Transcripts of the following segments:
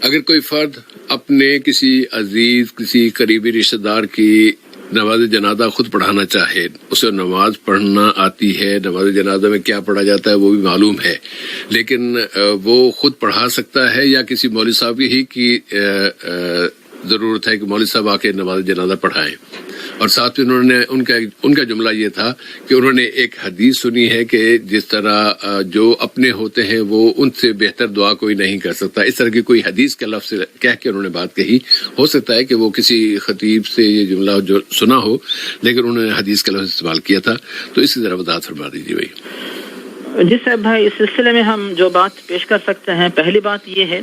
اگر کوئی فرد اپنے کسی عزیز کسی قریبی رشتہ دار کی نماز جنازہ خود پڑھانا چاہے، اسے نماز پڑھنا آتی ہے، نماز جنازہ میں کیا پڑھا جاتا ہے وہ بھی معلوم ہے، لیکن وہ خود پڑھا سکتا ہے یا کسی مولوی صاحب ہی کی ضرورت ہے کہ مولوی صاحب آ کے نماز جنازہ پڑھائیں؟ اور ساتھ میں انہوں نے ان کا جملہ یہ تھا کہ انہوں نے ایک حدیث سنی ہے کہ جس طرح جو اپنے ہوتے ہیں وہ ان سے بہتر دعا کوئی نہیں کر سکتا، اس طرح کی کوئی حدیث کا لفظ کہہ کے انہوں نے بات کہی۔ ہو سکتا ہے کہ وہ کسی خطیب سے یہ جملہ جو سنا ہو، لیکن انہوں نے حدیث کا لفظ استعمال کیا تھا، تو اس کی ذرا وضاحت فرما دیجیے بھائی۔ جی صاحب بھائی، اس سلسلے میں ہم جو بات پیش کر سکتے ہیں، پہلی بات یہ ہے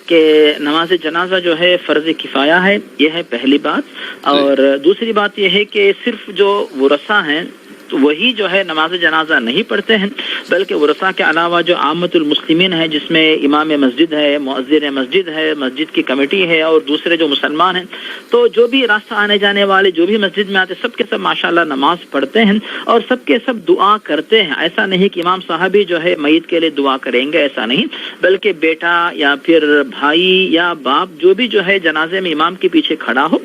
کہ نماز جنازہ جو ہے فرض کفایہ ہے، یہ ہے پہلی بات۔ اور دوسری بات یہ ہے کہ صرف جو ورثاء ہیں تو وہی جو ہے نماز جنازہ نہیں پڑھتے ہیں، بلکہ ورثاء کے علاوہ جو عامت المسلمین ہیں، جس میں امام مسجد ہے، مؤذن مسجد ہے، مسجد کی کمیٹی ہے اور دوسرے جو مسلمان ہیں، تو جو بھی راستہ آنے جانے والے جو بھی مسجد میں آتے سب کے سب ماشاءاللہ نماز پڑھتے ہیں اور سب کے سب دعا کرتے ہیں۔ ایسا نہیں کہ امام صاحب ہی جو ہے میت کے لیے دعا کریں گے، ایسا نہیں، بلکہ بیٹا یا پھر بھائی یا باپ جو بھی جو ہے جنازے میں امام کے پیچھے کھڑا ہو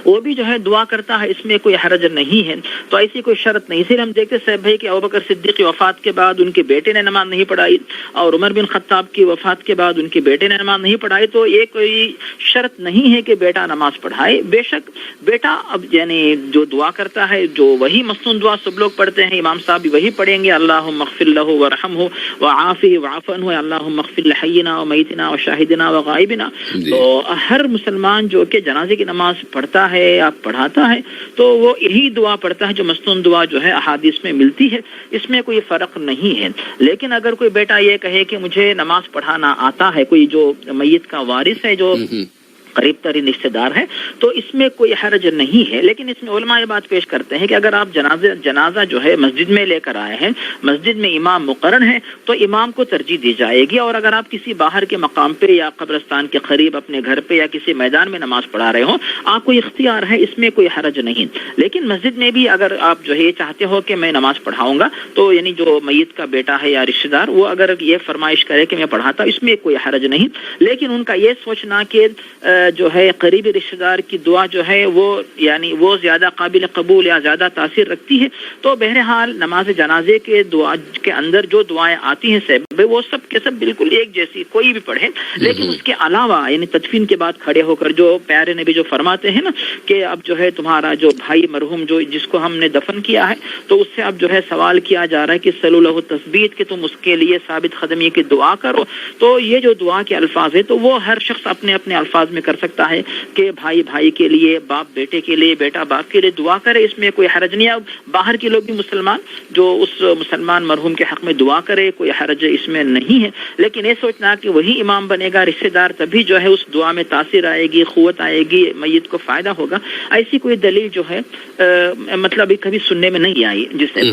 وہ بھی جو ہے دعا کرتا ہے، اس میں کوئی حرج نہیں ہے۔ تو ایسی کوئی شرط نہیں۔ اسی لیے ہم دیکھتے صاحب بھائی کہ ابوبکر صدیق کی وفات کے بعد ان کے بیٹے نے نماز نہیں پڑھائی، اور عمر بن خطاب کی وفات کے بعد ان کے بیٹے نے نماز نہیں پڑھائی، تو یہ کوئی شرط نہیں ہے کہ بیٹا نماز پڑھائے۔ بے شک بیٹا اب یعنی جو دعا کرتا ہے، جو وہی مسنون دعا سب لوگ پڑھتے ہیں، امام صاحب بھی وہی پڑھیں گے، اللہم اغفر لہ ورحمہ وعافہ واعف عنہ، اللہم اغفر لحینا ومیتنا وشاہدنا وغائبنا۔ تو ہر مسلمان جو کہ جنازے کی نماز پڑھتا ہے یا پڑھاتا ہے تو وہ یہی دعا پڑھتا ہے جو مسنون دعا جو ہے احادیث میں ملتی ہے، اس میں کوئی فرق نہیں ہے۔ لیکن اگر کوئی بیٹا یہ کہے کہ مجھے نماز پڑھانا آتا ہے، کوئی جو میت کا وارث ہے جو قریب ترین رشتہ دار ہے، تو اس میں کوئی حرج نہیں ہے۔ لیکن اس میں علماء یہ بات پیش کرتے ہیں کہ اگر آپ جنازہ جو ہے مسجد میں لے کر آئے ہیں، مسجد میں امام مقرر ہے، تو امام کو ترجیح دی جائے گی، اور اگر آپ کسی باہر کے مقام پہ یا قبرستان کے قریب اپنے گھر پہ یا کسی میدان میں نماز پڑھا رہے ہوں، آپ کو اختیار ہے، اس میں کوئی حرج نہیں۔ لیکن مسجد میں بھی اگر آپ جو ہے یہ چاہتے ہو کہ میں نماز پڑھاؤں گا، تو یعنی جو میت کا بیٹا ہے یا رشتہ دار وہ اگر یہ فرمائش کرے کہ میں پڑھاتا ہوں، اس میں کوئی حرج نہیں۔ لیکن ان کا یہ سوچنا کہ جو ہے قریبی رشتہ دار کی دعا جو ہے وہ یعنی وہ زیادہ قابل قبول یا زیادہ تاثیر رکھتی ہے، تو بہرحال نماز جنازے کے دعا کے اندر جو دعائیں آتی ہیں صاحب وہ سب کے سب بالکل ایک جیسی کوئی بھی پڑھے۔ لیکن اس کے علاوہ یعنی تدفین کے بعد کھڑے ہو کر جو پیارے نبی جو فرماتے ہیں نا کہ اب جو ہے تمہارا جو بھائی مرحوم جو جس کو ہم نے دفن کیا ہے، تو اس سے اب جو ہے سوال کیا جا رہا ہے کہ صلو لہ تثبیت، کہ تم اس کے لیے ثابت قدمی کی دعا کرو۔ تو یہ جو دعا کے الفاظ ہے تو وہ ہر شخص اپنے اپنے الفاظ میں کر سکتا ہے کہ بھائی بھائی کے لیے، باپ بیٹے کے لیے، بیٹا باپ کے لیے دعا کرے، اس میں کوئی حرج نہیں۔ اب باہر کے لوگ بھی مسلمان جو اس مسلمان مرحوم کے حق میں دعا کرے، کوئی حرج اس میں نہیں ہے۔ لیکن یہ سوچنا کہ وہی امام بنے گا رشتہ دار، تبھی جو ہے اس دعا میں تاثیر آئے گی، قوت آئے گی، میت کو فائدہ ہوگا، ایسی کوئی دلیل جو ہے مطلب کبھی سننے میں نہیں آئی جس سے